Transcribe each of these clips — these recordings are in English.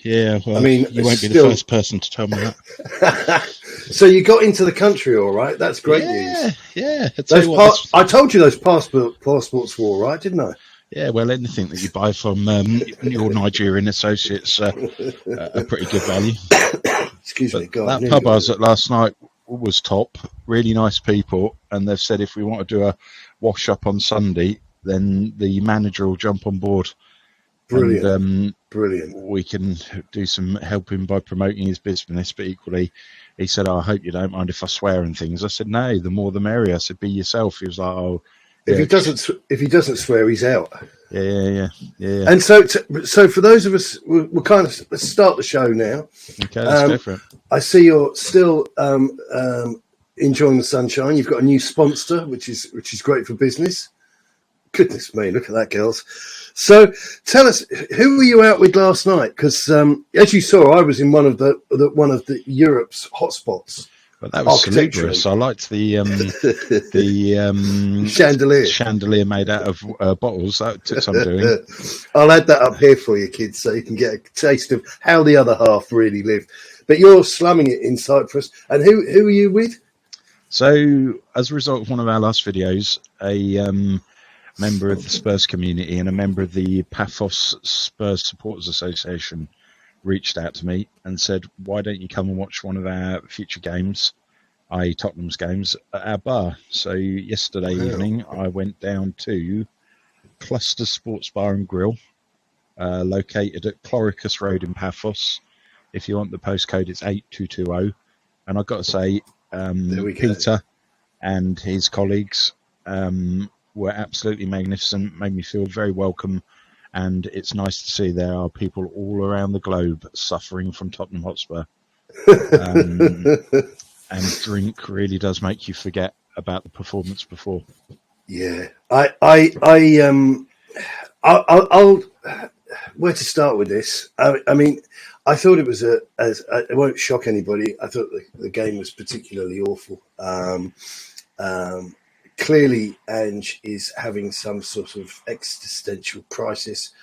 Yeah, well, I mean, you won't be the first person to tell me that. So you got into the country all right. That's great news. Yeah. I told you those passports were all right, didn't I? Yeah, well, anything that you buy from your Nigerian associates are pretty good value. Excuse me, God. That pub I was at last night was top. Really nice people, and they've said if we want to do a wash up on Sunday, then the manager will jump on board. Brilliant. And, Brilliant. We can do some helping by promoting his business, but equally, he said, I hope you don't mind if I swear and things. I said, no, the more the merrier. I said, be yourself. He was like, oh. If he doesn't swear, he's out. Yeah. And so for those of us, we'll kind of let's start the show now. Okay, let's go for it. I see you're still enjoying the sunshine. You've got a new sponsor, which is great for business. Goodness me, look at that, girls. So tell us, who were you out with last night? Because as you saw, I was in one of the Europe's hotspots. But that was salubrious. I liked the chandelier made out of bottles. That took some doing. I'll add that up here for you, kids, so you can get a taste of how the other half really lived. But you're slumming it in Cyprus. And who are you with? So, as a result of one of our last videos, a member of the Spurs community and a member of the Paphos Spurs Supporters Association reached out to me and said, why don't you come and watch one of our future games, i.e. Tottenham's games, at our bar. So yesterday evening I went down to Cluster Sports Bar and Grill, located at Cloricus Road in Paphos. If you want the postcode, it's 8220. And I've got to say, Peter and his colleagues were absolutely magnificent, made me feel very welcome. And it's nice to see there are people all around the globe suffering from Tottenham Hotspur. And drink really does make you forget about the performance before. Yeah, I'll where to start with this? I mean, I thought it was it won't shock anybody. I thought the game was particularly awful. Clearly, Ange is having some sort of existential crisis.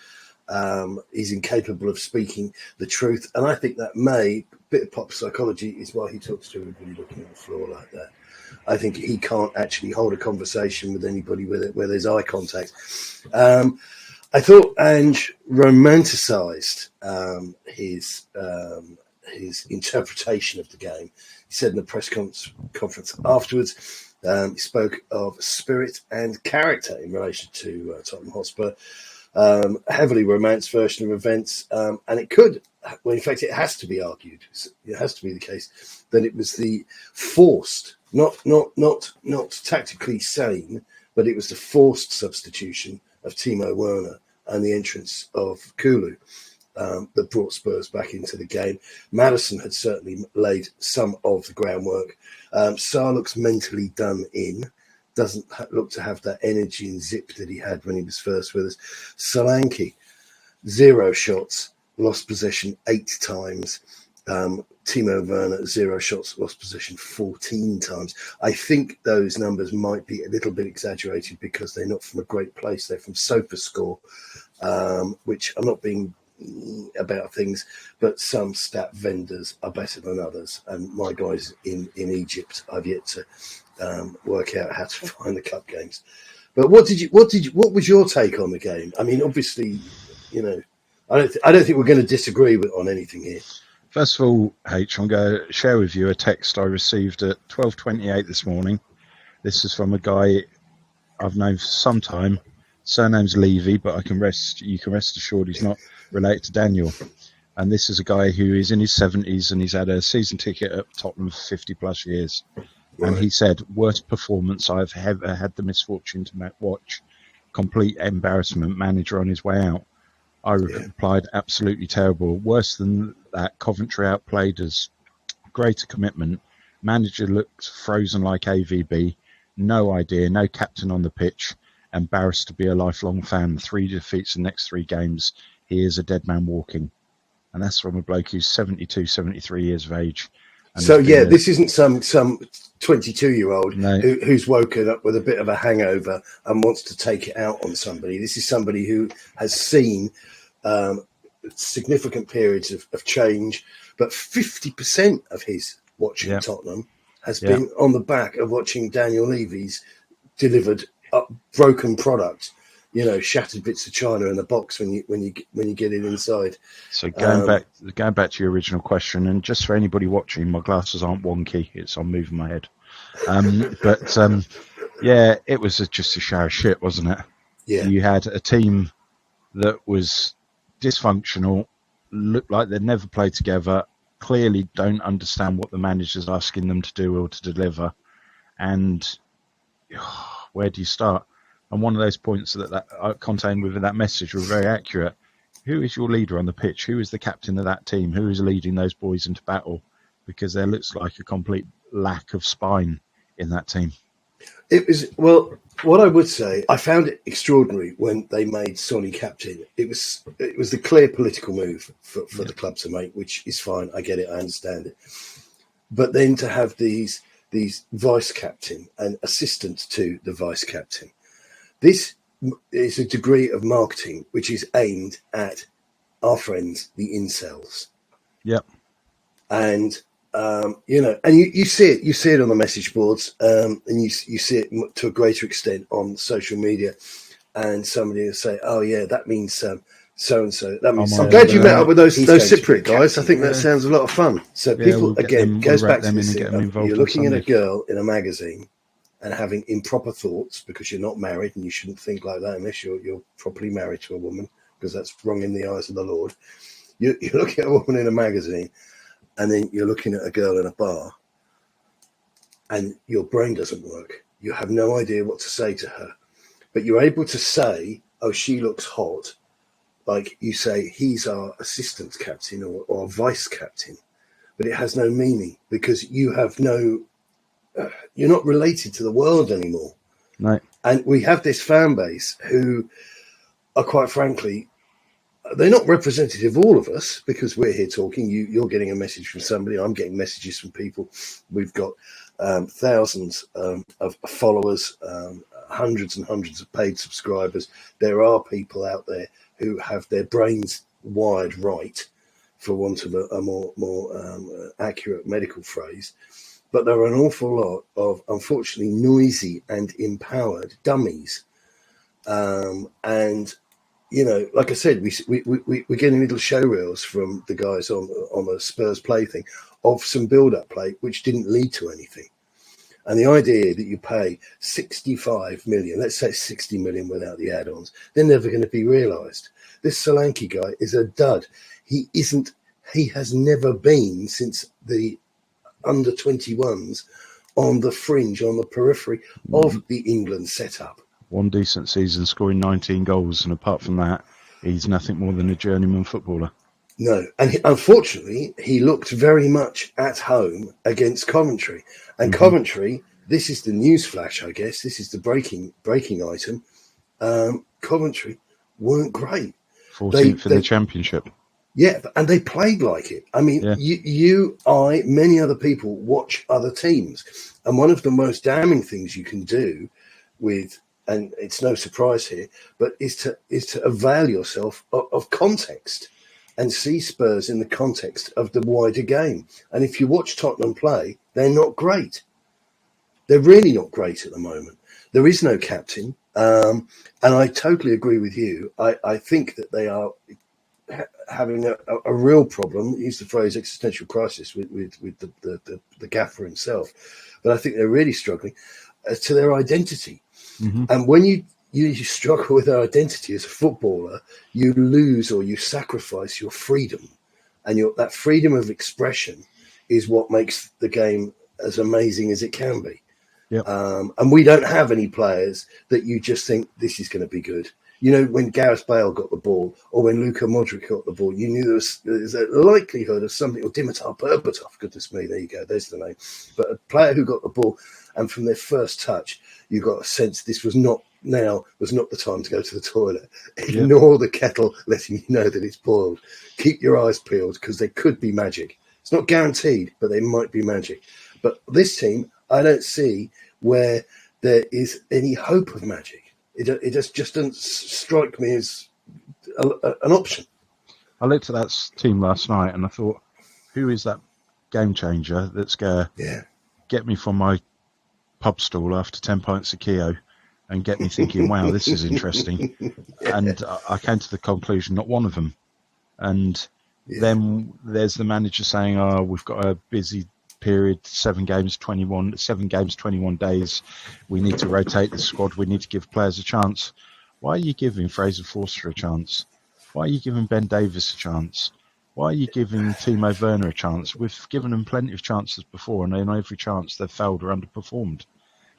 He's incapable of speaking the truth. And I think that a bit of pop psychology is why he talks to everybody looking at the floor like that. I think he can't actually hold a conversation with anybody where there's eye contact. I thought Ange romanticised his interpretation of the game. He said in the press conference afterwards, he spoke of spirit and character in relation to Tottenham Hotspur, heavily romanced version of events, and it could, well, in fact, it has to be argued, it has to be the case that it was the forced, not tactically sane, but it was the forced substitution of Timo Werner and the entrance of Kulu that brought Spurs back into the game. Maddison had certainly laid some of the groundwork. Sarr looks mentally done in, doesn't look to have that energy and zip that he had when he was first with us. Solanke, 0 shots, lost possession 8 times. Timo Werner, 0 shots, lost possession 14 times. I think those numbers might be a little bit exaggerated because they're not from a great place. They're from SofaScore, which I'm not being about things, but some stat vendors are better than others. And my guys in Egypt, I've yet to work out how to find the cup games. But what was your take on the game? I mean, obviously, I don't think we're going to disagree on anything here. First of all, H, I'm going to share with you a text I received at 12:28 this morning. This is from a guy I've known for some time. Surname's Levy, but you can rest assured he's not related to Daniel. And this is a guy who is in his 70s and he's had a season ticket at Tottenham for 50 plus years. Right. And he said, worst performance I've ever had the misfortune to watch. Complete embarrassment, manager on his way out. I replied, absolutely terrible. Worse than that, Coventry outplayed us. Greater commitment. Manager looked frozen like AVB. No idea, no captain on the pitch. Embarrassed to be a lifelong fan. 3 defeats in the next 3 games. He is a dead man walking. And that's from a bloke who's 72, 73 years of age. And so, this isn't some 22-year-old who's woken up with a bit of a hangover and wants to take it out on somebody. This is somebody who has seen significant periods of change, but 50% of his watching Tottenham has been on the back of watching Daniel Levy's delivered broken product, shattered bits of china in the box when you get it inside. So going back to your original question, and just for anybody watching, my glasses aren't wonky; it's on moving my head. It was just a shower of shit, wasn't it? Yeah. You had a team that was dysfunctional, looked like they'd never played together, clearly don't understand what the manager's asking them to do or to deliver. And where do you start? And one of those points that contained within that message were very accurate. Who is your leader on the pitch? Who is the captain of that team? Who is leading those boys into battle? Because there looks like a complete lack of spine in that team. It was, well, what I would say, I found it extraordinary when they made Sonny captain. It was the clear political move for the club to make, which is fine. I get it. I understand it. But then to have these vice captain and assistant to the vice captain, this is a degree of marketing which is aimed at our friends, the incels. Yep. And and you see it on the message boards, and you see it to a greater extent on social media. And somebody will say, "Oh yeah, that means so and so." That means. I'm glad you met up with those Cypriot guys. I think that sounds a lot of fun. So people goes back to this thing. You're looking at a girl in a magazine and having improper thoughts because you're not married and you shouldn't think like that unless you're properly married to a woman, because that's wrong in the eyes of the Lord. You're looking at a woman in a magazine. And then you're looking at a girl in a bar and your brain doesn't work. You have no idea what to say to her. But you're able to say, "Oh, she looks hot." Like you say, he's our assistant captain or vice captain. But it has no meaning because you have you're not related to the world anymore. Right. And we have this fan base who are, quite frankly, they're not representative of all of us because we're here talking. You're getting a message from somebody. I'm getting messages from people. We've got thousands of followers, hundreds and hundreds of paid subscribers. There are people out there who have their brains wired right, for want of a more accurate medical phrase. But there are an awful lot of, unfortunately, noisy and empowered dummies. Like I said, we're getting little show reels from the guys on the Spurs play thing of some build-up play which didn't lead to anything. And the idea that you pay 65 million, let's say 60 million without the add-ons, they're never going to be realised. This Solanke guy is a dud. He has never been, since the under-21s, on the fringe, on the periphery of the England setup. One decent season, scoring 19 goals, and apart from that, he's nothing more than a journeyman footballer. No, and unfortunately, he looked very much at home against Coventry. And Coventry, this is the news flash, I guess. This is the breaking item. Coventry weren't great. 14th in the Championship. Yeah, and they played like it. I mean, I, many other people watch other teams. And one of the most damning things you can do with, and it's no surprise here, but is to avail yourself of context and see Spurs in the context of the wider game. And if you watch Tottenham play, they're not great. They're really not great at the moment. There is no captain. And I totally agree with you. I think that they are having a real problem, use the phrase existential crisis with the gaffer himself. But I think they're really struggling to their identity. Mm-hmm. And when you struggle with their identity as a footballer, you lose or you sacrifice your freedom. And that freedom of expression is what makes the game as amazing as it can be. Yep. And we don't have any players that you just think this is going to be good. You know, when Gareth Bale got the ball or when Luka Modric got the ball, you knew there was a likelihood of something, or Dimitar Berbatov, goodness me, there you go, there's the name. But a player who got the ball and from their first touch, you got a sense this was not the time to go to the toilet. Ignore the kettle letting you know that it's boiled. Keep your eyes peeled because there could be magic. It's not guaranteed, but there might be magic. But this team, I don't see where there is any hope of magic. It just doesn't strike me as an option. I looked at that team last night and I thought, who is that game changer that's going to get me from my pub stall after 10 pints of Keo and get me thinking, wow, this is interesting. And I came to the conclusion, not one of them. And then there's the manager saying, oh, we've got a busy period, 7 games, 21 days. We need to rotate the squad. We need to give players a chance. Why are you giving Fraser Forster a chance? Why are you giving Ben Davies a chance? Why are you giving Timo Werner a chance? We've given them plenty of chances before, and on every chance they've failed or underperformed.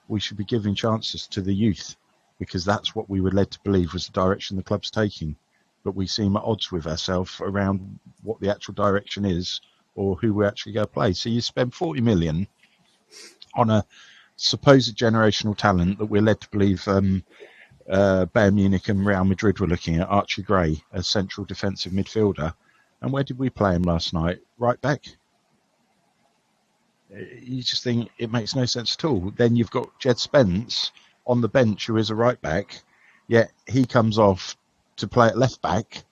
We should be giving chances to the youth, because that's what we were led to believe was the direction the club's taking. But we seem at odds with ourselves around what the actual direction is or who we're actually going to play. So you spend 40 million on a supposed generational talent that we're led to believe Bayern Munich and Real Madrid were looking at, Archie Gray, as central defensive midfielder. And where did we play him last night? Right back. You just think it makes no sense at all. Then you've got Jed Spence on the bench, who is a right back, yet he comes off to play at left back,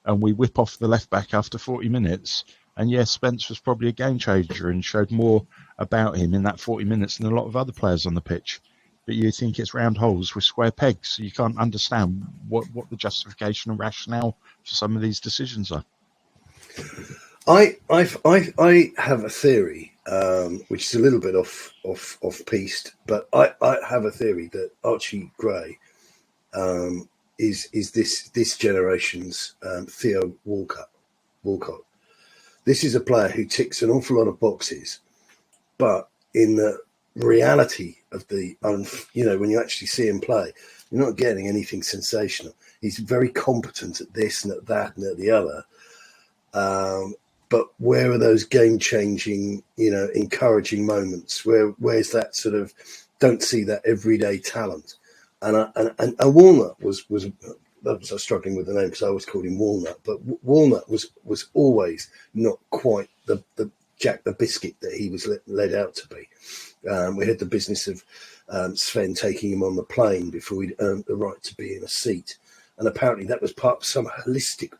and we whip off the left back after 40 minutes. And yes, Spence was probably a game changer and showed more about him in that 40 minutes than a lot of other players on the pitch. But you think it's round holes with square pegs, so you can't understand what the justification and rationale for some of these decisions are. I have a theory, which is a little bit off piste, but I have a theory that Archie Gray is this generation's Theo Walcott. This is a player who ticks an awful lot of boxes, but in the reality of when you actually see him play, you're not getting anything sensational. He's very competent at this and at that and at the other. But where are those game-changing, encouraging moments? Where's that sort of don't see that everyday talent? And Walnut was I was struggling with the name because I always called him Walnut, but Walnut was always not quite the Jack the Biscuit that he was led out to be. We had the business of Sven taking him on the plane before he'd earned the right to be in a seat, and apparently that was part of some holistic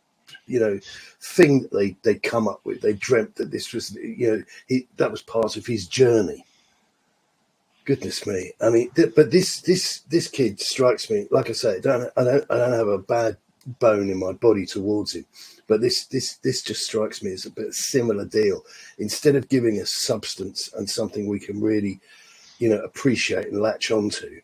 thing that they'd come up with. They dreamt that this was, that was part of his journey. Goodness me! I mean, but this kid strikes me. Like I say, I don't have a bad bone in my body towards him, but this just strikes me as a bit similar deal. Instead of giving us substance and something we can really, appreciate and latch onto,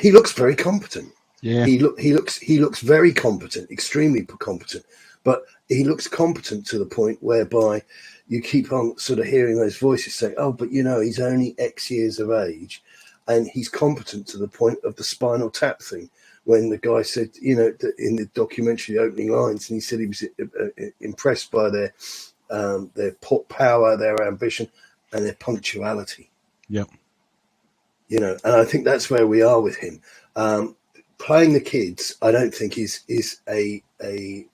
he looks very competent. Yeah, he looks very competent, extremely competent, but he looks competent to the point whereby you keep on sort of hearing those voices saying, "Oh, but he's only X years of age, and he's competent to the point of the Spinal Tap thing." When the guy said, in the documentary, the opening lines, and he said he was impressed by their power, their ambition, and their punctuality. Yeah, and I think that's where we are with him. Playing the kids, I don't think is a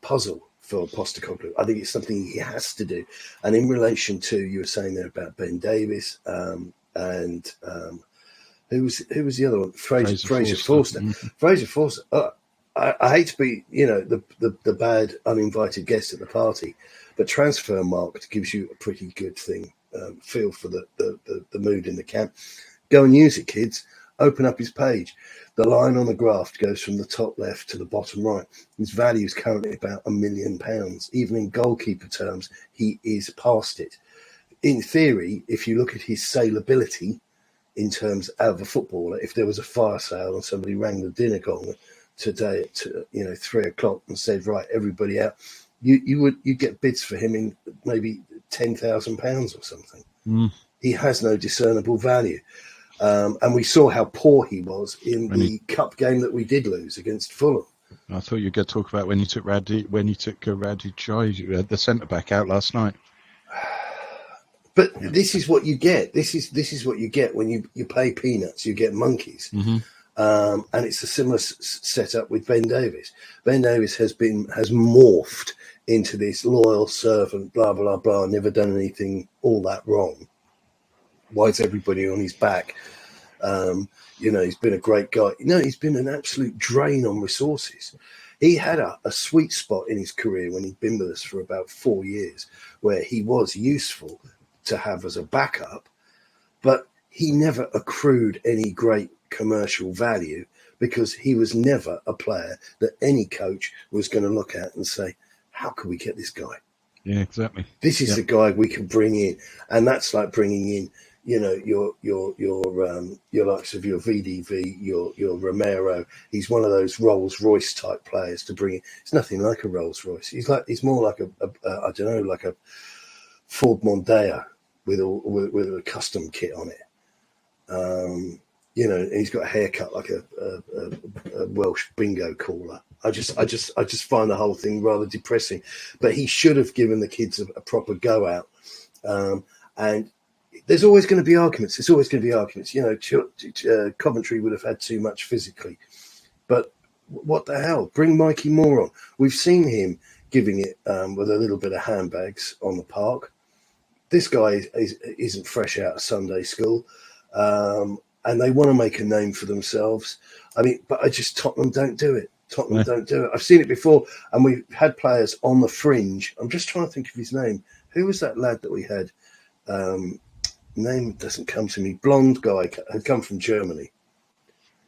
puzzle for Postecoglou. I think it's something he has to do. And in relation to, you were saying there about Ben Davies and who was the other one? Fraser Forster. Mm-hmm. Fraser Forster. I hate to be, the bad uninvited guest at the party, but Transfermarkt gives you a pretty good feel for the mood in the camp. Go and use it, kids. Open up his page. The line on the graph goes from the top left to the bottom right. His value is currently about £1 million. Even in goalkeeper terms, he is past it. In theory, if you look at his saleability in terms of a footballer, if there was a fire sale and somebody rang the dinner gong today at 3:00 and said, "Right, everybody out," you get bids for him in maybe £10,000 or something. Mm. He has no discernible value. And we saw how poor he was in the cup game that we did lose against Fulham. I thought you were going to talk about when he took Radic, the centre back, out last night. But this is what you get. This is what you get when you pay peanuts. You get monkeys. Mm-hmm. And it's a similar setup with Ben Davies. Ben Davies has morphed into this loyal servant, blah blah blah, never done anything all that wrong. Why is everybody on his back? He's been a great guy. No, he's been an absolute drain on resources. He had a sweet spot in his career when he'd been with us for about 4 years, where he was useful to have as a backup, but he never accrued any great commercial value because he was never a player that any coach was going to look at and say, how can we get this guy? Yeah, exactly. This is the guy we can bring in. And that's like bringing in, you know, your likes of your VDV, your Romero. He's one of those Rolls Royce type players to bring in. It's nothing like a Rolls Royce. He's more like I don't know, like a Ford Mondeo with a custom kit on it. You know, and he's got a haircut like a Welsh bingo caller. I just find the whole thing rather depressing. But he should have given the kids a proper go out. And there's always going to be arguments. There's always going to be arguments. You know, Coventry would have had too much physically. But what the hell? Bring Mikey Moore on. We've seen him giving it with a little bit of handbags on the park. This guy isn't fresh out of Sunday school. And they want to make a name for themselves. I mean, but Tottenham don't do it. Tottenham don't do it. I've seen it before, and we've had players on the fringe. I'm just trying to think of his name. Who was that lad that we had? Name doesn't come to me. Blonde guy had come from Germany.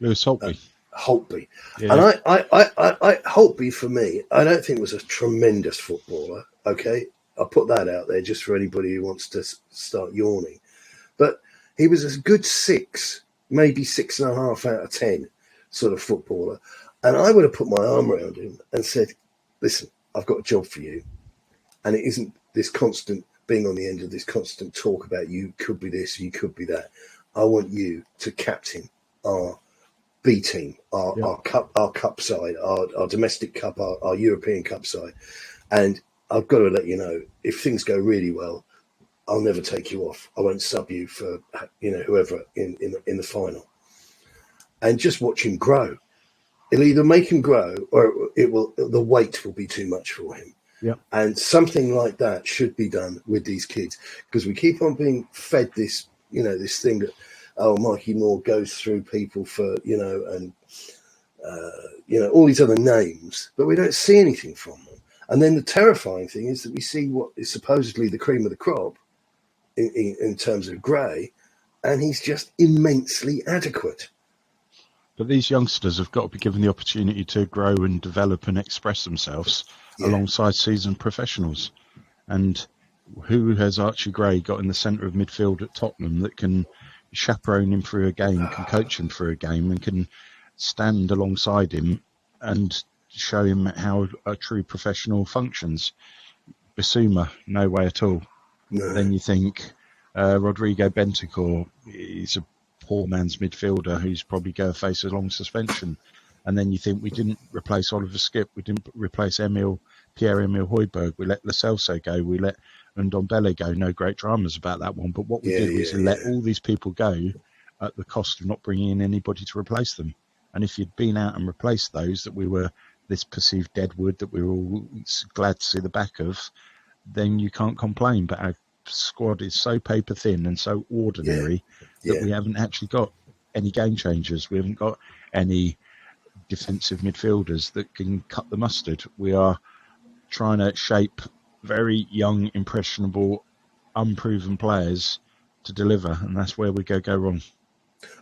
Lewis Holtby. Holtby. Yeah. And I Holtby, for me, I don't think was a tremendous footballer. Okay, I'll put that out there just for anybody who wants to start yawning. But he was a good 6, maybe 6.5 out of 10 sort of footballer. And I would have put my arm around him and said, listen, I've got a job for you. And it isn't this constant being on the end of this constant talk about you could be this, you could be that. I want you to captain our B team, our cup side, our domestic cup, our European Cup side. And I've got to let you know, if things go really well, I'll never take you off. I won't sub you for, you know, whoever in the final. And just watch him grow. It'll either make him grow or the weight will be too much for him. Yeah. And something like that should be done with these kids, because we keep on being fed this, you know, this thing that, Mikey Moore goes through people for, you know, and, you know, all these other names, but we don't see anything from them. And then the terrifying thing is that we see what is supposedly the cream of the crop in terms of Gray, and he's just immensely adequate. But these youngsters have got to be given the opportunity to grow and develop and express themselves alongside seasoned professionals. And who has Archie Gray got in the centre of midfield at Tottenham that can chaperone him through a game, can coach him through a game, and can stand alongside him and show him how a true professional functions? Basuma, no way at all. No. Then you think Rodrigo Bentancur, he's a poor man's midfielder who's probably going to face a long suspension. And then you think we didn't replace Oliver Skipp, we didn't replace Pierre-Emile Højbjerg, we let Lo Celso go, we let Ndombele go. No great dramas about that one, but what we did was let all these people go at the cost of not bringing in anybody to replace them. And if you'd been out and replaced those that we were this perceived deadwood that we were all glad to see the back of, then you can't complain. But our squad is so paper thin and so ordinary that we haven't actually got any game changers. We haven't got any defensive midfielders that can cut the mustard. We are trying to shape very young, impressionable, unproven players to deliver, and that's where we go wrong.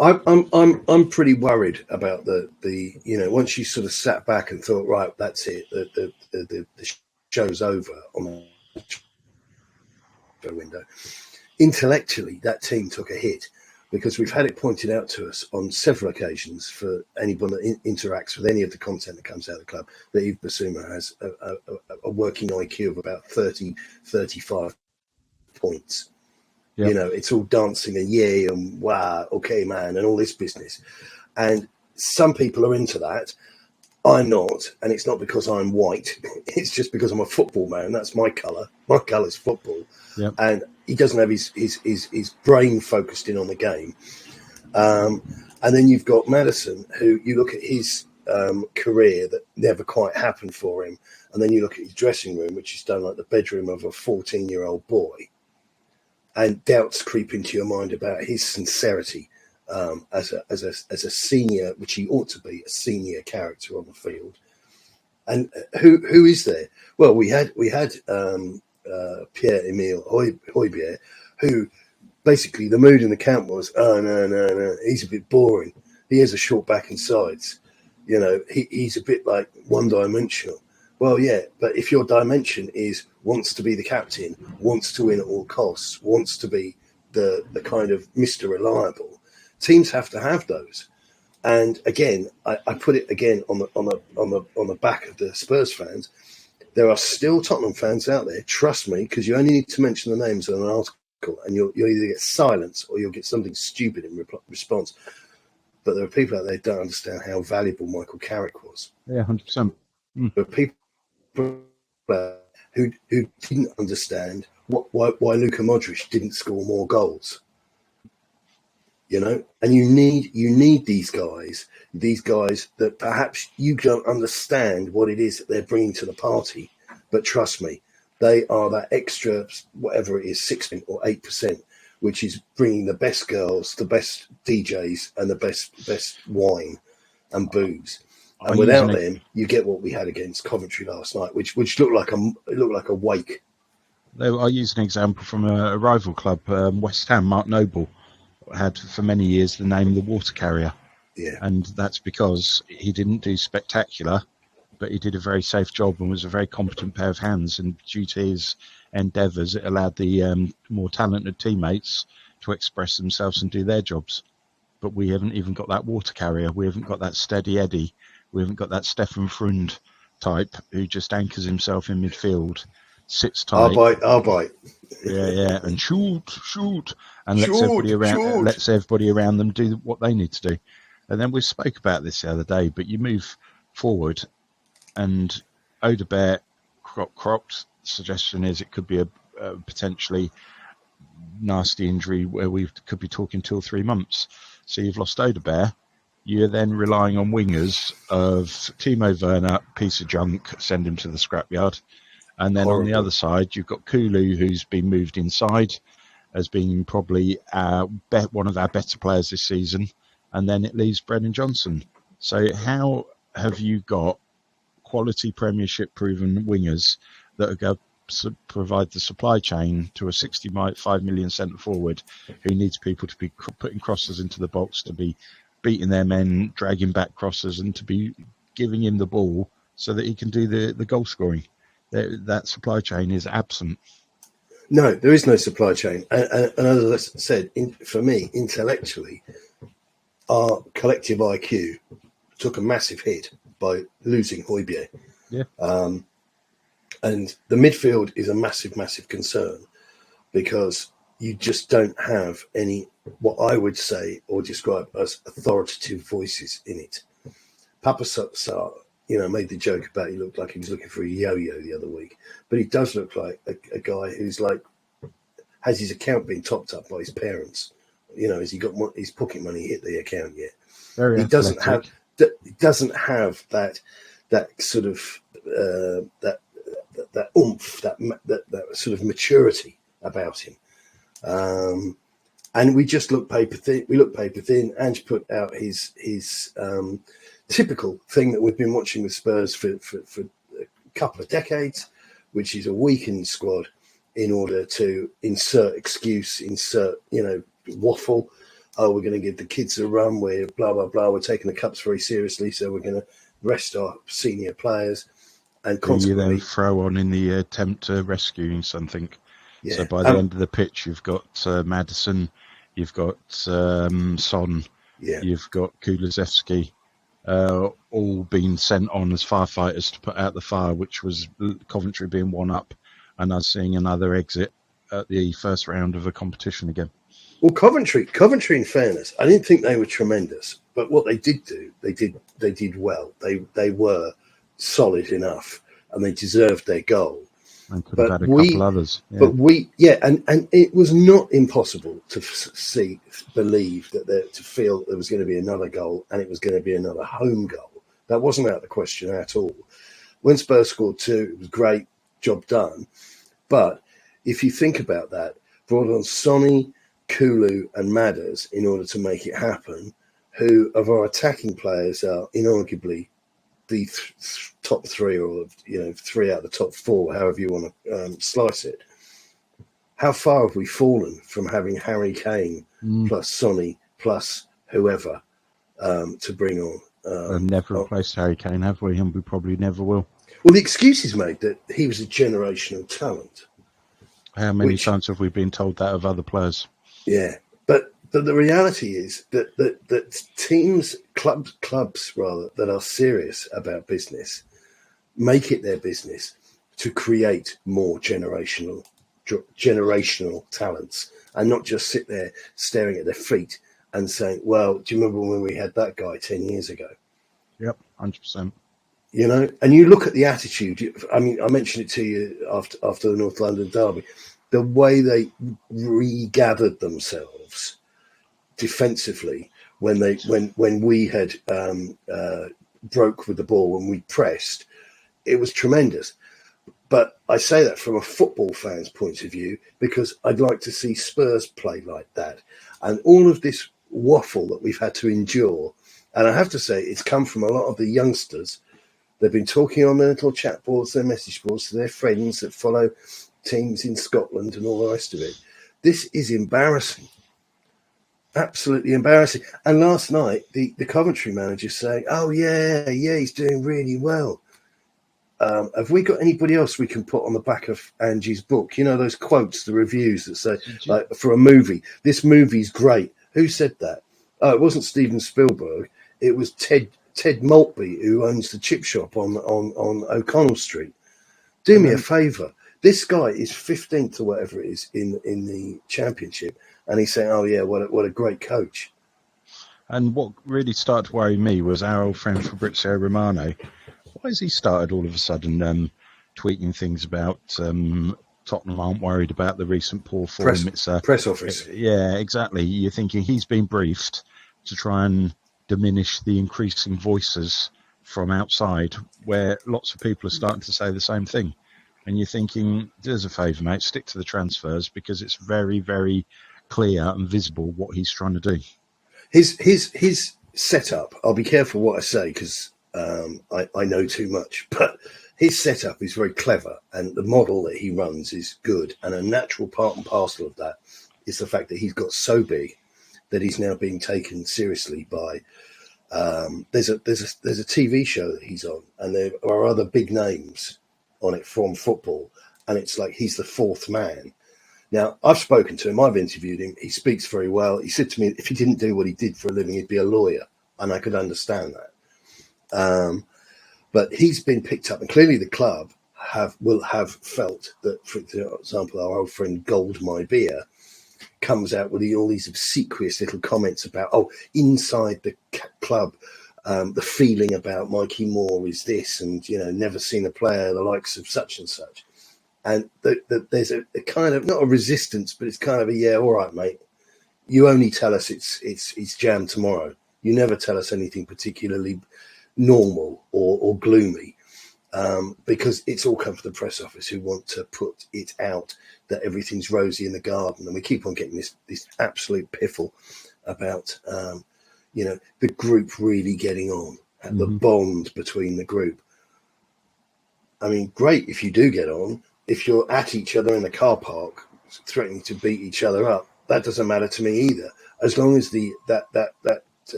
I'm pretty worried about the you know, once you sort of sat back and thought, right, that's it, the show's over on the window. Intellectually, that team took a hit, because we've had it pointed out to us on several occasions for anyone that interacts with any of the content that comes out of the club that Yves Bissouma has a working IQ of about 30, 35 points. Yep. You know, it's all dancing and yay and wow, okay, man, and all this business. And some people are into that. I'm not, and it's not because I'm white. It's just because I'm a football man. That's my colour. My colour's football. Yep. And he doesn't have his brain focused in on the game. And then you've got Maddison, who you look at his career that never quite happened for him. And then you look at his dressing room, which is done like the bedroom of a 14-year-old boy. And doubts creep into your mind about his sincerity as a senior, which he ought to be, a senior character on the field. And who is there? Well, we had Pierre-Emile Højbjerg, who basically the mood in the camp was, oh, no, he's a bit boring. He has a short back and sides. You know, he's a bit like one-dimensional. Well, yeah, but if your dimension is wants to be the captain, wants to win at all costs, wants to be the kind of Mr. Reliable, teams have to have those. And again, I put it again on the back of the Spurs fans. There are still Tottenham fans out there. Trust me, because you only need to mention the names in an article, and you'll either get silence or you'll get something stupid in response. But there are people out there who don't understand how valuable Michael Carrick was. Yeah, 100%. There are people who didn't understand why Luka Modric didn't score more goals. You know, and you need these guys that perhaps you don't understand what it is that they're bringing to the party, but trust me, they are that extra, whatever it is, 6% or 8%, which is bringing the best girls, the best DJs, and the best wine and booze. And without them, you get what we had against Coventry last night, which looked like a wake. I use an example from a rival club, West Ham. Mark Noble had for many years the name the water carrier. Yeah. And that's because he didn't do spectacular, but he did a very safe job and was a very competent pair of hands. And due to his endeavours, it allowed the more talented teammates to express themselves and do their jobs. But we haven't even got that water carrier. We haven't got that steady Eddie. We haven't got that Stefan Frund type who just anchors himself in midfield, sits tight. I'll bite. Yeah, and shoot, and lets everybody around them do what they need to do. And then we spoke about this the other day, but you move forward, and Odegaard crocked. Suggestion is it could be a potentially nasty injury where we could be talking 2 or 3 months. So you've lost Odegaard. You're then relying on wingers of Timo Werner, piece of junk, send him to the scrapyard. And then on the other side, you've got Kulu, who's been moved inside as being probably one of our better players this season. And then it leaves Brennan Johnson. So how have you got quality Premiership-proven wingers that are going to provide the supply chain to a 65 million centre-forward who needs people to be putting crosses into the box, to be beating their men, dragging back crosses, and to be giving him the ball so that he can do the goal scoring? That supply chain is absent. No, there is no supply chain. And as I said, for me, intellectually, our collective IQ took a massive hit by losing Højbjerg. Yeah. And the midfield is a massive, massive concern because you just don't have any, what I would say or describe as authoritative voices in it. Papa Sarr, made the joke about he looked like he was looking for a yo-yo the other week, but he does look like a guy who's like has his account been topped up by his parents. Has he got his pocket money hit the account yet? He doesn't have that sort of that oomph, that sort of maturity about him. And we just look paper thin. Ange put out his typical thing that we've been watching with Spurs for a couple of decades, which is a weakened squad in order to insert waffle. Oh, we're going to give the kids a run. We're blah, blah, blah. We're taking the cups very seriously, so we're going to rest our senior players. And consequently, you then throw on in the attempt to rescuing something. Yeah. So by the end of the pitch, you've got Maddison, you've got Son, you've got Kulusevski, all being sent on as firefighters to put out the fire, which was Coventry being 1-up and us seeing another exit at the first round of a competition again. Well, Coventry, in fairness, I didn't think they were tremendous, but what they did do, they did well. They were solid enough, and they deserved their goal. And could have had a couple others. Yeah. But and it was not impossible to believe to feel there was going to be another goal, and it was going to be another home goal. That wasn't out of the question at all. When Spurs scored 2, it was great, job done. But if you think about that, brought on Sonny, Kulu and Madders in order to make it happen, who of our attacking players are inarguably the top three, or three out of the top four, however you want to slice it. How far have we fallen from having Harry Kane plus Sonny plus whoever to bring on? We've never replaced Harry Kane, have we? And we probably never will. Well, the excuse is made that he was a generational talent. How many times have we been told that of other players? Yeah, but the reality is that teams, clubs rather, that are serious about business, make it their business to create more generational talents, and not just sit there staring at their feet and saying, well, do you remember when we had that guy 10 years ago? Yep, 100%. And you look at the attitude. I mean, I mentioned it to you after the North London derby, the way they regathered themselves defensively when we had broke with the ball, when we pressed. It was tremendous. But I say that from a football fan's point of view, because I'd like to see Spurs play like that. And all of this waffle that we've had to endure, and I have to say it's come from a lot of the youngsters. They've been talking on their little chat boards, their message boards, to their friends that follow teams in Scotland and all the rest of it. This is embarrassing. Absolutely embarrassing. And last night, the Coventry manager saying, oh, yeah, he's doing really well. Have we got anybody else we can put on the back of Ange's book? You know, those quotes, the reviews that say, like, for a movie, this movie's great. Who said that? Oh, it wasn't Steven Spielberg. It was Ted Maltby, who owns the chip shop on O'Connell Street. Do me a favour. This guy is 15th or whatever it is in the championship, and he's saying, "Oh yeah, what a great coach." And what really started to worry me was our old friend Fabrizio Romano. Why has he started all of a sudden tweeting things about Tottenham aren't worried about the recent poor form? It's a press office. Yeah, exactly. You're thinking he's been briefed to try and diminish the increasing voices from outside, where lots of people are starting to say the same thing. And you're thinking, do us a favour, mate, stick to the transfers, because it's very, very clear and visible what he's trying to do. His setup, I'll be careful what I say, because I know too much, but his setup is very clever, and the model that he runs is good. And a natural part and parcel of that is the fact that he's got so big that he's now being taken seriously by. There's a TV show that he's on, and there are other big names on it from football, and it's like he's the fourth man. Now, I've spoken to him, I've interviewed him. He speaks very well. He said to me, if he didn't do what he did for a living, he'd be a lawyer, and I could understand that. But he's been picked up, and clearly the club will have felt that, for example, our old friend Gold My Beer comes out with all these obsequious little comments about, inside the club, the feeling about Mikey Moore is this, and, never seen a player the likes of such and such. And there's a kind of, not a resistance, but it's kind of a, yeah, all right, mate. You only tell us it's jam tomorrow. You never tell us anything particularly normal or gloomy, because it's all come from the press office, who want to put it out that everything's rosy in the garden. And we keep on getting this absolute piffle about, the group really getting on, and the bond between the group. I mean, great if you do get on. If you're at each other in the car park, threatening to beat each other up, that doesn't matter to me either. As long as that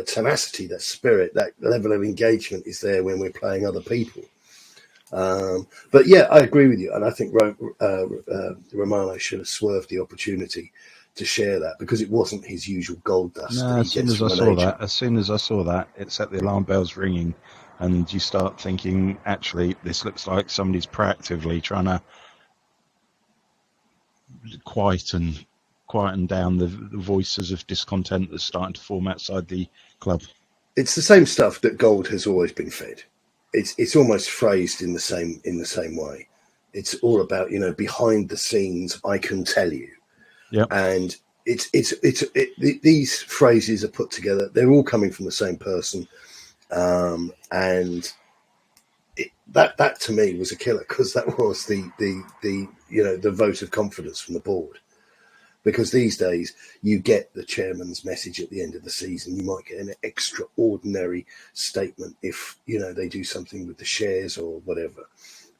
tenacity, that spirit, that level of engagement is there when we're playing other people. But yeah, I agree with you, and I think Romano should have swerved the opportunity to share that, because it wasn't his usual gold dust. No, as soon as I saw that, it set the alarm bells ringing, and you start thinking, actually, this looks like somebody's proactively trying to quieten down the voices of discontent that's starting to form outside the club. It's the same stuff that Gold has always been fed. It's almost phrased in the same way. It's all about, behind the scenes, I can tell you. Yeah. And these phrases are put together. They're all coming from the same person, and that to me was a killer, because that was the vote of confidence from the board. Because these days you get the chairman's message at the end of the season. You might get an extraordinary statement if, they do something with the shares or whatever.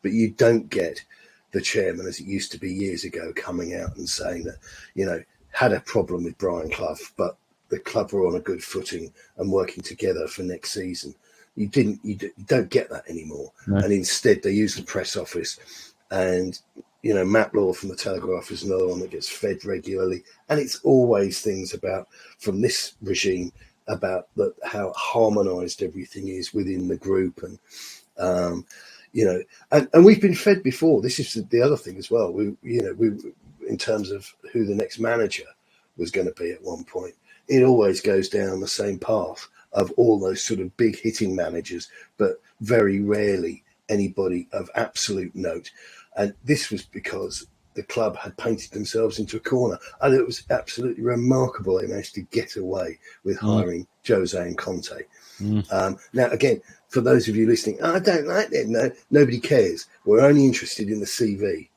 But you don't get the chairman, as it used to be years ago, coming out and saying that, had a problem with Brian Clough, but the club were on a good footing and working together for next season. You don't get that anymore. No. And instead they use the press office, and Matt Law from the Telegraph is another one that gets fed regularly, and it's always things about, from this regime, about how harmonised everything is within the group, and and we've been fed before. This is the other thing as well. We in terms of who the next manager was going to be at one point, it always goes down the same path of all those sort of big hitting managers, but very rarely anybody of absolute note. And this was because the club had painted themselves into a corner. And it was absolutely remarkable they managed to get away with hiring Jose and Conte. Now, again, for those of you listening, I don't like them. No, nobody cares. We're only interested in the CV.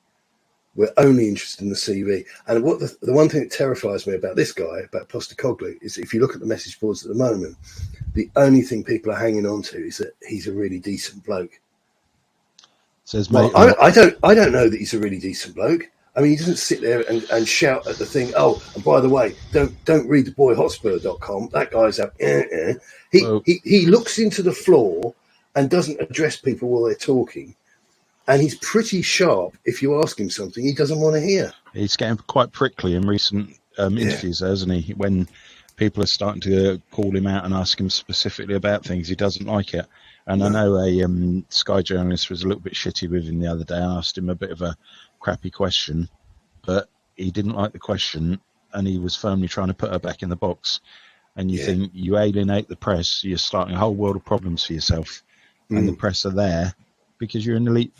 We're only interested in the CV. And what the one thing that terrifies me about this guy, about Postecoglou, is if you look at the message boards at the moment, the only thing people are hanging on to is that he's a really decent bloke. Says, well, I don't know that he's a really decent bloke. I mean, he doesn't sit there and shout at the thing. Oh, and by the way, don't read the boy HOTSPUR.com. That guy's up. He looks into the floor and doesn't address people while they're talking. And he's pretty sharp if you ask him something he doesn't want to hear. He's getting quite prickly in recent interviews, hasn't he? When people are starting to call him out and ask him specifically about things, he doesn't like it. And no. I know a Sky journalist was a little bit shitty with him the other day. I asked him a bit of a crappy question, but he didn't like the question, and he was firmly trying to put her back in the box. And you think you alienate the press, you're starting a whole world of problems for yourself. And the press are there because you're an elite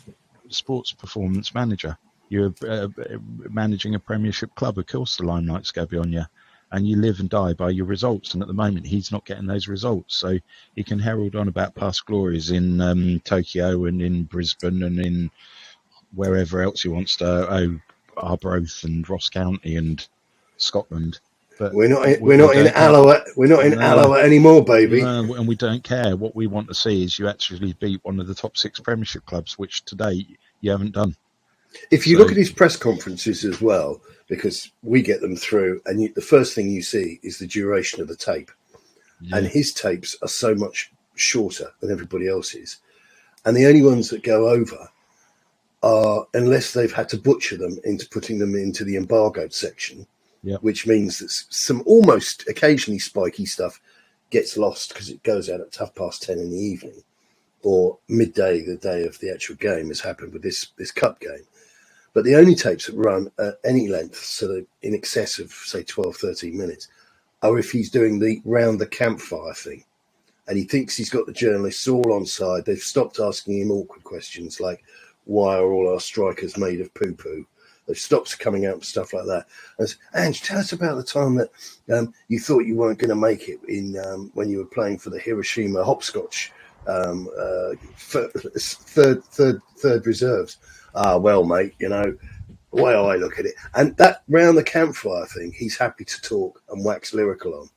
sports performance manager. You're managing a Premiership club. Of course, the limelight's going to be on you, and you live and die by your results. And at the moment, he's not getting those results. So he can herald on about past glories in Tokyo and in Brisbane and in wherever else he wants to. Arbroath and Ross County and Scotland. But we're not in Alloa. We're not in Alloa anymore, baby. No, and we don't care. What we want to see is you actually beat one of the top 6 Premiership clubs, which today you haven't done. If you look at his press conferences as well, because we get them through, and the first thing you see is the duration of the tape. Yeah. And his tapes are so much shorter than everybody else's. And the only ones that go over are, unless they've had to butcher them into putting them into the embargoed section, which means that some almost occasionally spiky stuff gets lost because it goes out at 10:30 in the evening or midday, the day of the actual game, as happened with this cup game. But the only tapes that run at any length, so that in excess of, say, 12, 13 minutes, are if he's doing the round the campfire thing. And he thinks he's got the journalists all on side. They've stopped asking him awkward questions like, why are all our strikers made of poo-poo? They've stopped coming out with stuff like that. And said, Ange, tell us about the time that you thought you weren't going to make it in when you were playing for the Hiroshima hopscotch third reserves. Well, mate, the way I look at it. And that round the campfire thing, he's happy to talk and wax lyrical on.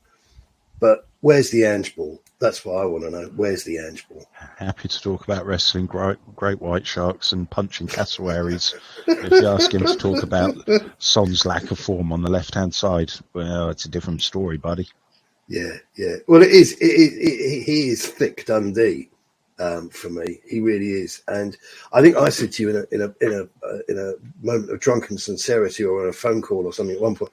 But where's the Ange ball? That's what I want to know. Where's the Ange ball? Happy to talk about wrestling great white sharks and punching cassowaries. If you ask him to talk about Son's lack of form on the left-hand side, well, it's a different story, buddy. Yeah. Well, it is. He is thick Dundee for me. He really is. And I think I said to you in a moment of drunken sincerity or on a phone call or something at one point,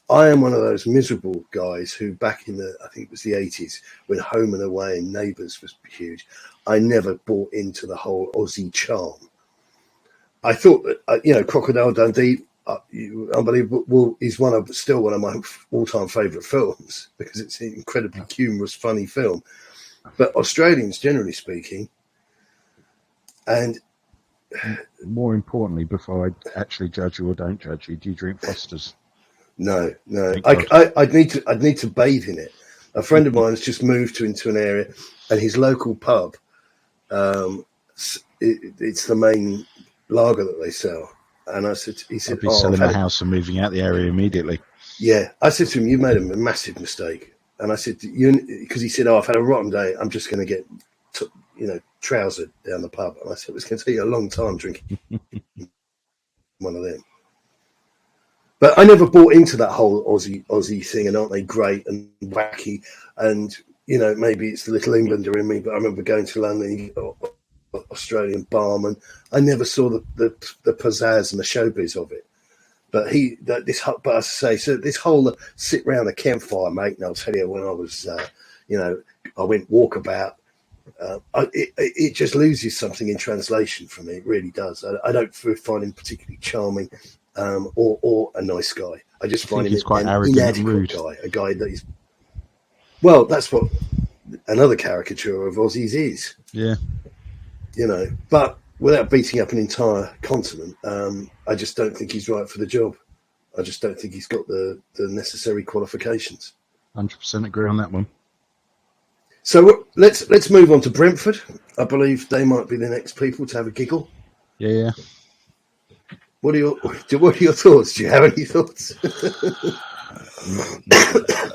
I am one of those miserable guys who back in I think it was the 80s, when Home and Away and Neighbours was huge, I never bought into the whole Aussie charm. I thought that, Crocodile Dundee, unbelievable, is still one of my all-time favourite films because it's an incredibly humorous, funny film. But Australians, generally speaking, and more importantly, before I actually judge you or don't judge you, do you drink Foster's? No. I'd need to bathe in it. A friend of mine has just moved into an area, and his local pub, it's the main lager that they sell. And I said, he said, I'd be selling my house and moving out the area immediately. Yeah, I said to him, you made a massive mistake. And I said, because he said, I've had a rotten day. I'm just going to get, trousered down the pub. And I said, it's going to take you a long time drinking one of them. But I never bought into that whole Aussie thing, and aren't they great and wacky? And, maybe it's the little Englander in me, but I remember going to London, Australian barman. I never saw the pizzazz and the showbiz of it. But but as I say, so this whole sit round a campfire, mate, and I'll tell you, when I was, I went walkabout, it just loses something in translation for me. It really does. I don't find him particularly charming or a nice guy. I just find him quite an arrogant inadequate and rude guy, a guy that is. Well, that's what another caricature of Aussies is. Yeah. But without beating up an entire continent, I just don't think he's right for the job. I just don't think he's got the necessary qualifications. 100% agree on that one. So let's move on to Brentford. I believe they might be the next people to have a giggle. Yeah. What are your thoughts? Do you have any thoughts?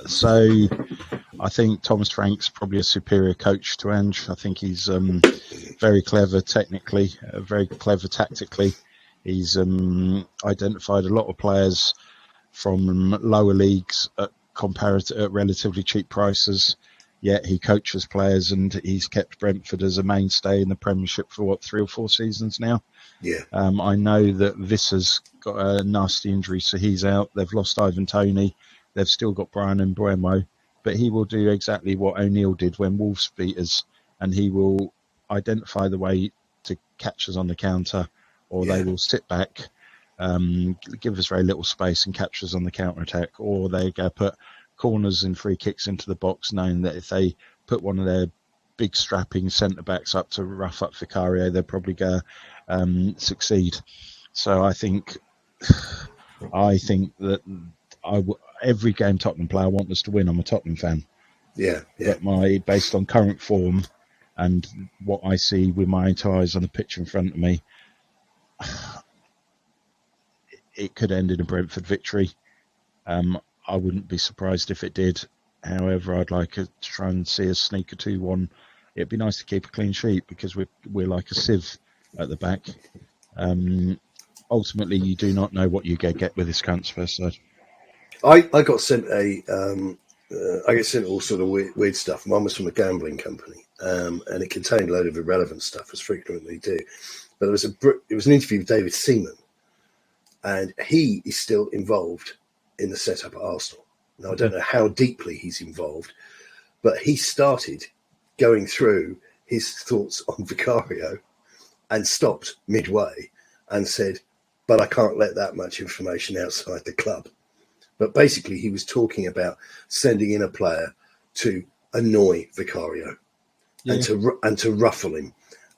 So I think Thomas Frank's probably a superior coach to Ange. I think he's very clever technically, very clever tactically. He's identified a lot of players from lower leagues at relatively cheap prices, yet he coaches players, and he's kept Brentford as a mainstay in the Premiership for 3 or 4 seasons now. Yeah. I know that Visser's got a nasty injury, so he's out. They've lost Ivan Toney. They've still got Brian Mbeumo, but he will do exactly what O'Neill did when Wolves beat us, and he will identify the way to catch us on the counter, or they will sit back, give us very little space and catch us on the counter-attack, or they go put corners and free kicks into the box, knowing that if they put one of their big strapping centre-backs up to rough up Vicario, they'll probably go succeed. So I think that every game Tottenham play, I want us to win. I'm a Tottenham fan. Yeah. But based on current form and what I see with my 2 eyes on the pitch in front of me, it could end in a Brentford victory. I wouldn't be surprised if it did. However, I'd like to try and see us sneak a 2-1. It'd be nice to keep a clean sheet because we're like a sieve at the back. Ultimately, you do not know what you get with this transfer side. I got sent I get sent all sort of weird stuff. Mine was from a gambling company, and it contained a load of irrelevant stuff, as frequently do. But it was an interview with David Seaman, and he is still involved in the setup at Arsenal. Now, I don't know how deeply he's involved, but he started going through his thoughts on Vicario and stopped midway and said, but I can't let that much information outside the club. But basically, he was talking about sending in a player to annoy Vicario and to ruffle him.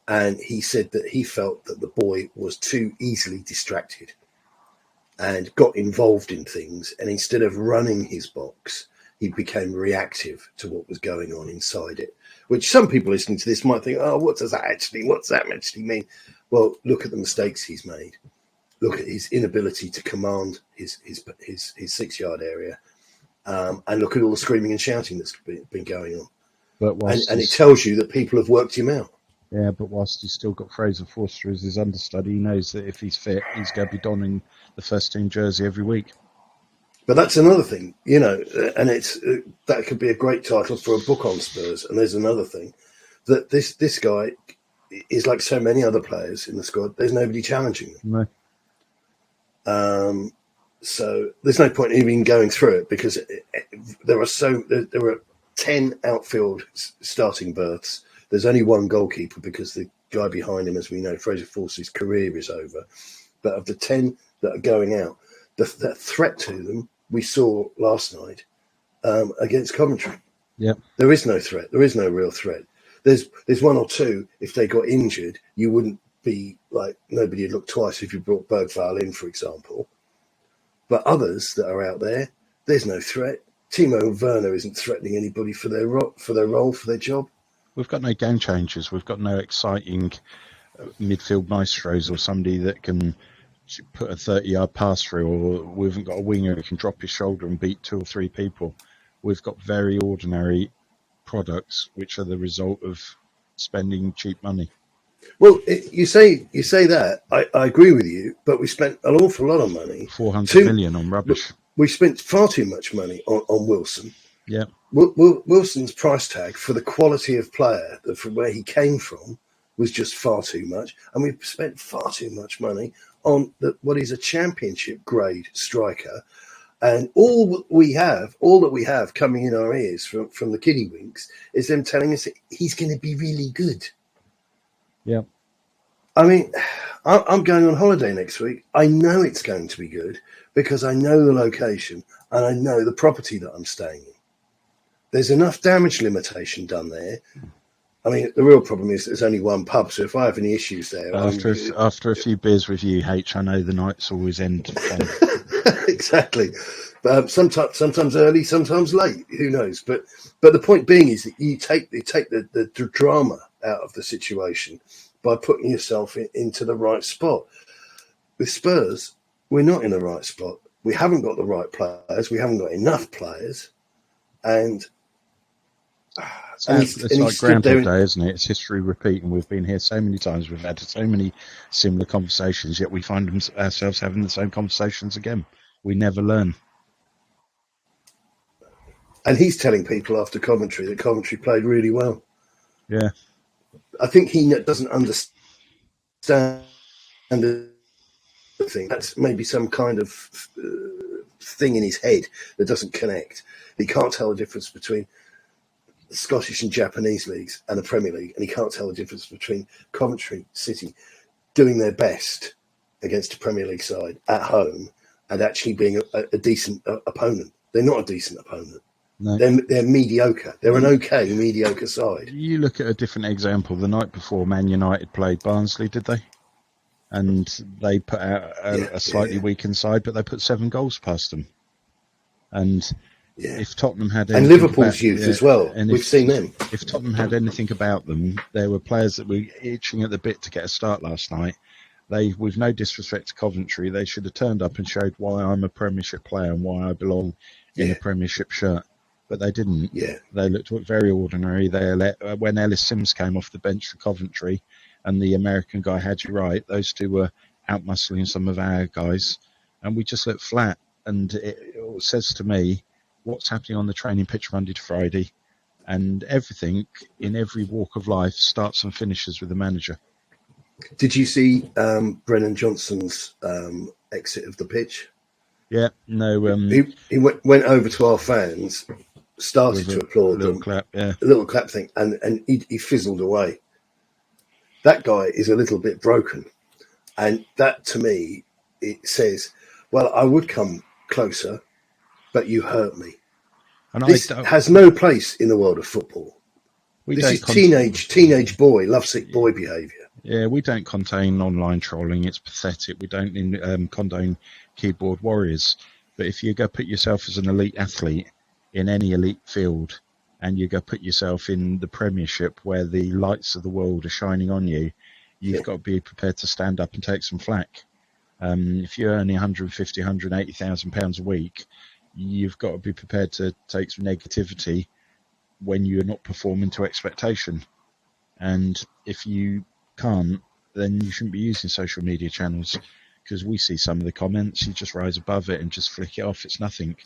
And he said that he felt that the boy was too easily distracted and got involved in things. And instead of running his box, he became reactive to what was going on inside it, which some people listening to this might think, oh, what's that actually mean? Well, look at the mistakes he's made. Look at his inability to command his 6-yard area, and look at all the screaming and shouting that's been going on. And it tells you that people have worked him out. Yeah, but whilst he's still got Fraser Forster as his understudy, he knows that if he's fit, he's going to be donning the first team jersey every week. But that's another thing, and it's that could be a great title for a book on Spurs. And there's another thing, that this guy is like so many other players in the squad. There's nobody challenging them. No. So there's no point even going through it because there are 10 outfield starting berths. There's only one goalkeeper because the guy behind him, as we know, Fraser Forster's career is over. But of the 10 that are going out, the threat to them we saw last night against Coventry. Yeah, there is no threat. There is no real threat. There's one or two. If they got injured, you wouldn't be like, nobody would look twice if you brought Bergvall in, for example. But others that are out there, there's no threat. Timo Werner isn't threatening anybody for their role, for their job. We've got no game changers. We've got no exciting midfield maestros or somebody that can put a 30-yard pass through, or we haven't got a winger who can drop his shoulder and beat 2 or 3 people. We've got very ordinary products which are the result of spending cheap money. Well, you say that. I agree with you, but we spent an awful lot of money. 400 million on rubbish. We spent far too much money on Wilson. Yeah. Wilson's price tag for the quality of player, from where he came from, was just far too much. And we've spent far too much money on what is a championship grade striker. And all that we have coming in our ears from the kiddywinks is them telling us that he's going to be really good. Yeah. I mean, I'm going on holiday next week. I know it's going to be good because I know the location and I know the property that I'm staying in. There's enough damage limitation done there. I mean, the real problem is there's only one pub, so if I have any issues there... After a few beers with you, H, I know the nights always end. Exactly. But sometimes early, sometimes late. Who knows? But the point being is that you take the drama out of the situation by putting yourself into the right spot. With Spurs, we're not in the right spot. We haven't got the right players. We haven't got enough players. And it's like Groundhog Day, isn't it? It's history repeating. We've been here so many times. We've had so many similar conversations, yet we find ourselves having the same conversations again. We never learn. And he's telling people after Coventry that Coventry played really well. Yeah. I think he doesn't understand the thing. That's maybe some kind of thing in his head that doesn't connect. He can't tell the difference between the Scottish and Japanese leagues and the Premier League, and he can't tell the difference between Coventry City doing their best against a Premier League side at home and actually being a decent opponent. They're not a decent opponent. No. They're mediocre. They're an okay mediocre side. You look at a different example. The night before, Man United played Barnsley, did they? And they put out a slightly weakened side, but they put 7 goals past them. And if Tottenham had and Liverpool's youth as well, and we've seen them. If Tottenham had anything about them, there were players that were itching at the bit to get a start last night. They, with no disrespect to Coventry, they should have turned up and showed why I'm a Premiership player and why I belong in a Premiership shirt. But they didn't. Yeah. They looked very ordinary. When Ellis Sims came off the bench for Coventry and the American guy had you right, those two were out-muscling some of our guys. And we just looked flat. And it says to me, what's happening on the training pitch Monday to Friday? And everything in every walk of life starts and finishes with the manager. Did you see Brennan Johnson's exit of the pitch? Yeah, no. He went over to our fans, started to applaud them. A little clap thing, and he fizzled away. That guy is a little bit broken. And that, to me, it says, well, I would come closer, but you hurt me. And this has no place in the world of football. This is teenage boy, lovesick boy behaviour. Yeah, we don't contain online trolling. It's pathetic. We don't condone keyboard warriors. But if you go put yourself as an elite athlete in any elite field and you go put yourself in the Premiership where the lights of the world are shining on you, you've got to be prepared to stand up and take some flack. If you're earning 150, 180,000 pounds a week, you've got to be prepared to take some negativity when you're not performing to expectation. And if you can't, then you shouldn't be using social media channels, because we see some of the comments, you just rise above it and just flick it off. It's nothing.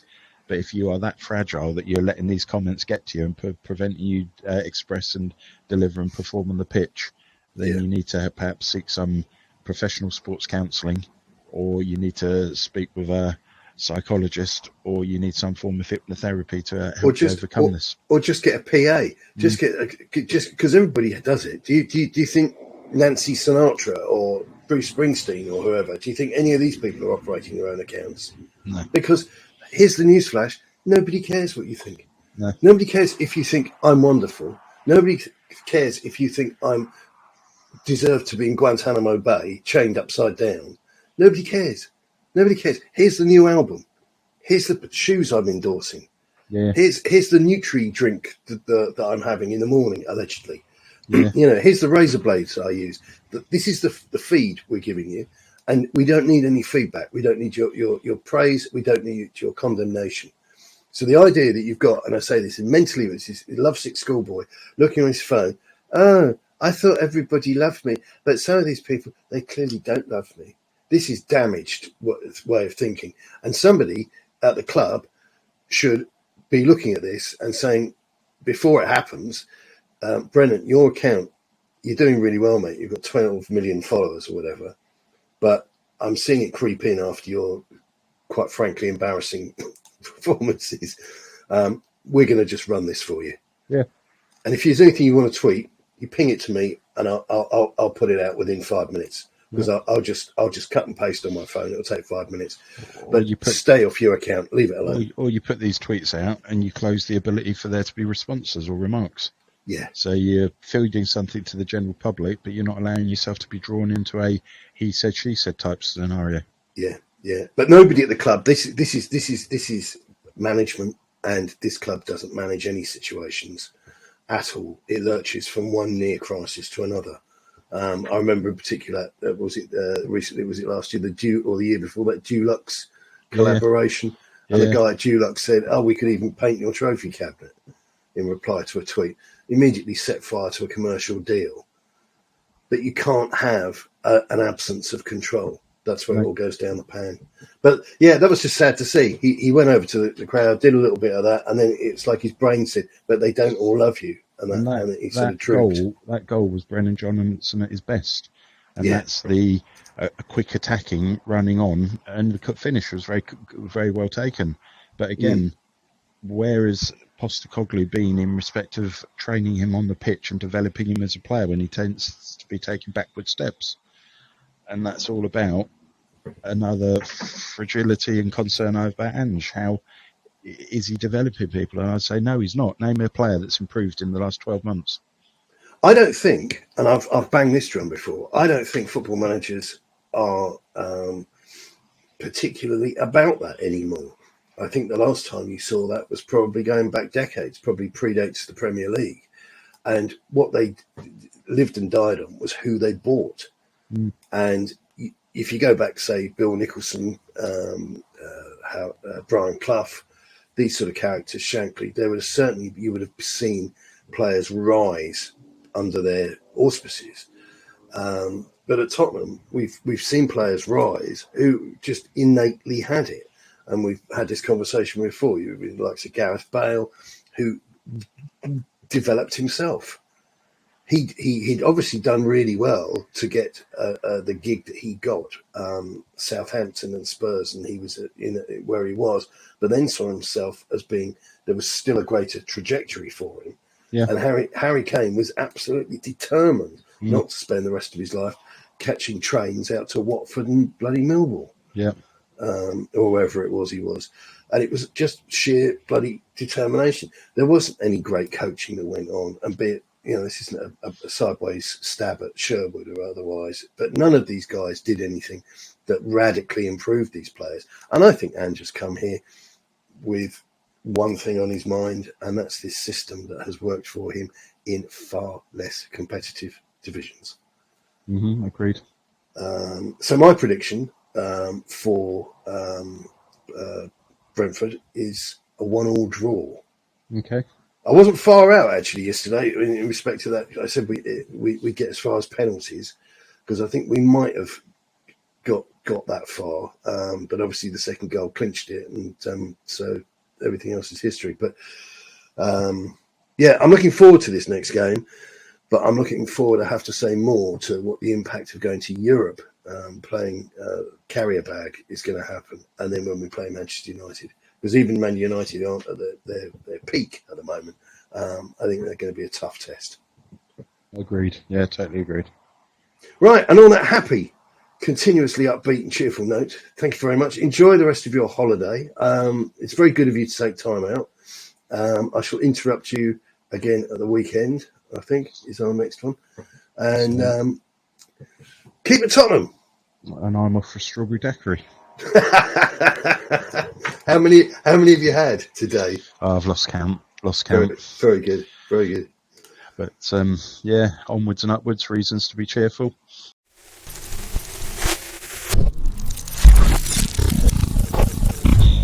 But if you are that fragile that you're letting these comments get to you and preventing you express and deliver and perform on the pitch, then you need to perhaps seek some professional sports counselling, or you need to speak with a psychologist, or you need some form of hypnotherapy to help you overcome this. Or just get a PA. Just because everybody does it. Do you think Nancy Sinatra or Bruce Springsteen or whoever, do you think any of these people are operating their own accounts? No. Because here's the newsflash: nobody cares what you think. No. Nobody cares if you think I'm wonderful. Nobody cares if you think I'm deserve to be in Guantanamo Bay, chained upside down. Nobody cares. Nobody cares. Here's the new album. Here's the shoes I'm endorsing. Yeah. Here's the Nutri drink that I'm having in the morning, allegedly. Yeah. Here's the razor blades I use. This is the feed we're giving you. And we don't need any feedback. We don't need your praise. We don't need your condemnation. So the idea that you've got, and I say this, mentally, it's this lovesick schoolboy looking on his phone. Oh, I thought everybody loved me, but some of these people, they clearly don't love me. This is damaged way of thinking. And somebody at the club should be looking at this and saying, before it happens, Brennan, your account, you're doing really well, mate. You've got 12 million followers or whatever. But I'm seeing it creep in after your, quite frankly, embarrassing performances. We're going to just run this for you. Yeah. And if there's anything you want to tweet, you ping it to me, and I'll put it out within 5 minutes. Because I'll just cut and paste on my phone. It'll take 5 minutes. But stay off your account. Leave it alone. Or you put these tweets out and you close the ability for there to be responses or remarks. Yeah. So you're feeding something to the general public, but you're not allowing yourself to be drawn into a he said, she said type scenario. Yeah, yeah. But nobody at the club. This is management, and this club doesn't manage any situations at all. It lurches from one near crisis to another. I remember in particular, was it recently? Was it last year? Or the year before that, Dulux collaboration, and the guy at Dulux said, "Oh, we could even paint your trophy cabinet." In reply to a tweet, immediately set fire to a commercial deal. But you can't have an absence of control. That's where it all goes down the pan. But yeah, that was just sad to see. He went over to the crowd, did a little bit of that, and then it's like his brain said, "But they don't all love you." And he sort of drooped. That goal was Brennan Johnson at his best, and that's the quick attacking, running on, and the cut finish was very, very well taken. But again, where is Postecoglou been in respect of training him on the pitch and developing him as a player when he tends to be taking backward steps? And that's all about another fragility and concern I have about Ange. How is he developing people? And I'd say, no, he's not. Name a player that's improved in the last 12 months. I don't think, and I've banged this drum before, I don't think football managers are particularly about that anymore. I think the last time you saw that was probably going back decades, probably predates the Premier League. And what they lived and died on was who they bought. And if you go back, say, Bill Nicholson, Brian Clough, these sort of characters, Shankly, you would have seen players rise under their auspices. But at Tottenham, we've seen players rise who just innately had it. And we've had this conversation before. With the likes of Gareth Bale, who developed himself. He'd obviously done really well to get the gig that he got, Southampton and Spurs, and he was where he was. But then saw himself as being there was still a greater trajectory for him. Yeah. And Harry Kane was absolutely determined not to spend the rest of his life catching trains out to Watford and bloody Millwall. Yeah. Or wherever it was he was. And it was just sheer bloody determination. There wasn't any great coaching that went on, and be it, this isn't a sideways stab at Sherwood or otherwise, but none of these guys did anything that radically improved these players. And I think Ange's come here with one thing on his mind, and that's this system that has worked for him in far less competitive divisions. Agreed. So my prediction for Brentford is a 1-1 draw. Okay. I wasn't far out actually yesterday in respect to that. I said we get as far as penalties because I think we might have got that far, but obviously the second goal clinched it, and so everything else is history. But I'm looking forward to this next game, but I'm looking forward, I have to say, more to what the impact of going to Europe, playing carrier bag is going to happen, and then when we play Manchester United. Because even Man United aren't at their peak at the moment. I think they're going to be a tough test. Agreed. Yeah, totally agreed. Right, and on that happy, continuously upbeat and cheerful note, thank you very much. Enjoy the rest of your holiday. It's very good of you to take time out. I shall interrupt you again at the weekend, I think, is our next one. And keep it Tottenham. And I'm off for strawberry daiquiri. How many have you had today? I've lost count. Very good. Very good. But onwards and upwards, reasons to be cheerful.